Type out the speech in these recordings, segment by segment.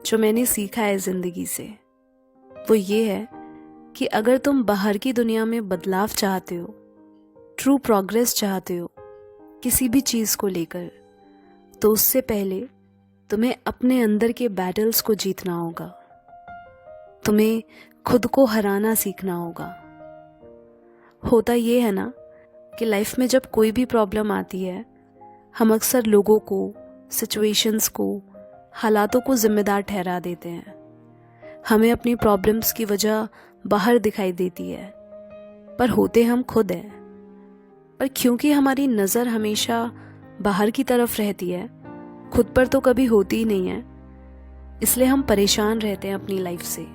जो मैंने सीखा है ज़िंदगी से वो ये है कि अगर तुम बाहर की दुनिया में बदलाव चाहते हो, ट्रू प्रोग्रेस चाहते हो किसी भी चीज़ को लेकर, तो उससे पहले तुम्हें अपने अंदर के बैटल्स को जीतना होगा। तुम्हें खुद को हराना सीखना होगा। होता ये है ना कि लाइफ में जब कोई भी प्रॉब्लम आती है, हम अक्सर लोगों को, सिचुएशंस को, हालातों को जिम्मेदार ठहरा देते हैं। हमें अपनी प्रॉब्लम्स की वजह बाहर दिखाई देती है, पर होते हम खुद हैं। पर क्योंकि हमारी नज़र हमेशा बाहर की तरफ रहती है, खुद पर तो कभी होती ही नहीं है, इसलिए हम परेशान रहते हैं अपनी लाइफ से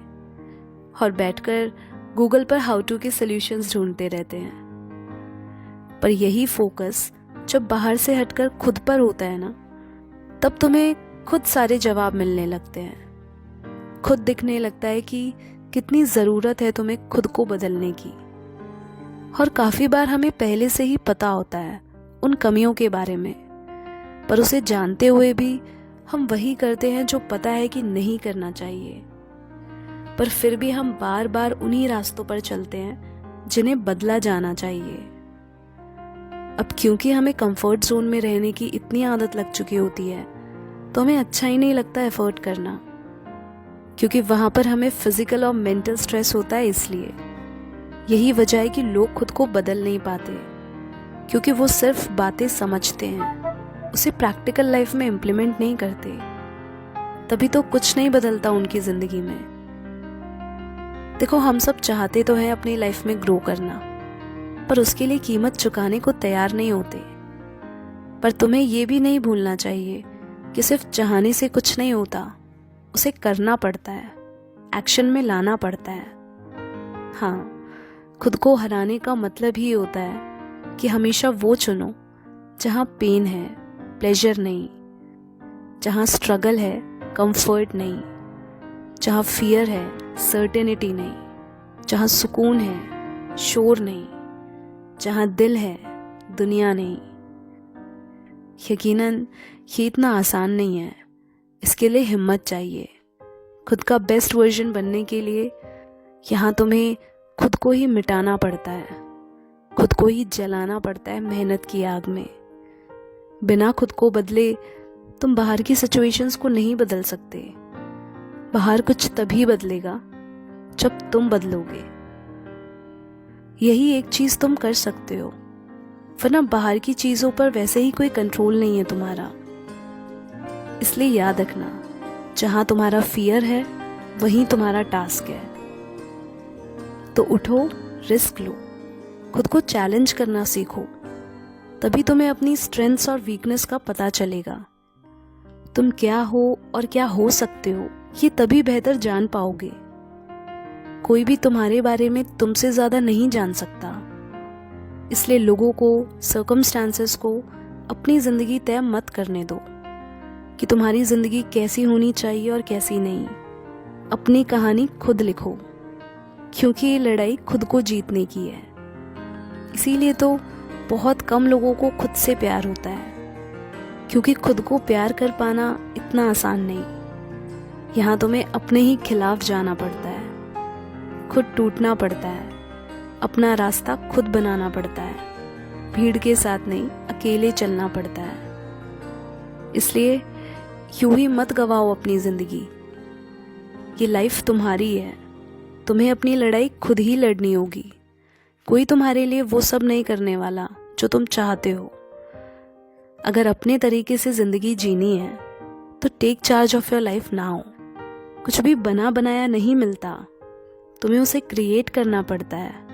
और बैठकर गूगल पर हाउ टू के सॉल्यूशंस ढूंढते रहते हैं। पर यही फोकस जब बाहर से हटकर खुद पर होता है ना, तब तुम्हें खुद सारे जवाब मिलने लगते हैं। खुद दिखने लगता है कि कितनी ज़रूरत है तुम्हें खुद को बदलने की। और काफ़ी बार हमें पहले से ही पता होता है उन कमियों के बारे में, पर उसे जानते हुए भी हम वही करते हैं जो पता है कि नहीं करना चाहिए। पर फिर भी हम बार बार उन्हीं रास्तों पर चलते हैं जिन्हें बदला जाना चाहिए। अब क्योंकि हमें कंफर्ट जोन में रहने की इतनी आदत लग चुकी होती है, तो हमें अच्छा ही नहीं लगता एफर्ट करना, क्योंकि वहाँ पर हमें फिजिकल और मेंटल स्ट्रेस होता है। इसलिए यही वजह है कि लोग खुद को बदल नहीं पाते, क्योंकि वो सिर्फ बातें समझते हैं, उसे प्रैक्टिकल लाइफ में इम्प्लीमेंट नहीं करते। तभी तो कुछ नहीं बदलता उनकी ज़िंदगी में। देखो, हम सब चाहते तो हैं अपनी लाइफ में ग्रो करना, पर उसके लिए कीमत चुकाने को तैयार नहीं होते। पर तुम्हें ये भी नहीं भूलना चाहिए कि सिर्फ चाहने से कुछ नहीं होता, उसे करना पड़ता है, एक्शन में लाना पड़ता है। हाँ, खुद को हराने का मतलब ही होता है कि हमेशा वो चुनो जहाँ पेन है, प्लेजर नहीं, जहाँ स्ट्रगल है, कंफर्ट नहीं, जहाँ फियर है, सर्टेनिटी नहीं, जहाँ सुकून है, शोर नहीं, जहाँ दिल है, दुनिया नहीं। यकीनन ये इतना आसान नहीं है, इसके लिए हिम्मत चाहिए। खुद का बेस्ट वर्जन बनने के लिए यहाँ तुम्हें खुद को ही मिटाना पड़ता है, खुद को ही जलाना पड़ता है मेहनत की आग में। बिना खुद को बदले तुम बाहर की सिचुएशंस को नहीं बदल सकते। बाहर कुछ तभी बदलेगा जब तुम बदलोगे। यही एक चीज़ तुम कर सकते हो, वरना बाहर की चीज़ों पर वैसे ही कोई कंट्रोल नहीं है तुम्हारा। इसलिए याद रखना, जहाँ तुम्हारा फियर है वहीं तुम्हारा टास्क है। तो उठो, रिस्क लो, खुद को चैलेंज करना सीखो, तभी तुम्हें अपनी स्ट्रेंथ्स और वीकनेस का पता चलेगा। तुम क्या हो और क्या हो सकते हो, ये तभी बेहतर जान पाओगे। कोई भी तुम्हारे बारे में तुमसे ज़्यादा नहीं जान सकता, इसलिए लोगों को, सर्कमस्टांसेस को अपनी ज़िंदगी तय मत करने दो कि तुम्हारी ज़िंदगी कैसी होनी चाहिए और कैसी नहीं। अपनी कहानी खुद लिखो, क्योंकि ये लड़ाई खुद को जीतने की है। इसीलिए तो बहुत कम लोगों को खुद से प्यार होता है, क्योंकि खुद को प्यार कर पाना इतना आसान नहीं। यहाँ तुम्हें अपने ही खिलाफ जाना पड़ता है, खुद टूटना पड़ता है, अपना रास्ता खुद बनाना पड़ता है, भीड़ के साथ नहीं, अकेले चलना पड़ता है। इसलिए यूं ही मत गवाओ अपनी ज़िंदगी। ये लाइफ तुम्हारी है, तुम्हें अपनी लड़ाई खुद ही लड़नी होगी। कोई तुम्हारे लिए वो सब नहीं करने वाला जो तुम चाहते हो। अगर अपने तरीके से ज़िंदगी जीनी है तो take charge of your life now. कुछ भी बना बनाया नहीं मिलता, तुम्हें उसे क्रिएट करना पड़ता है।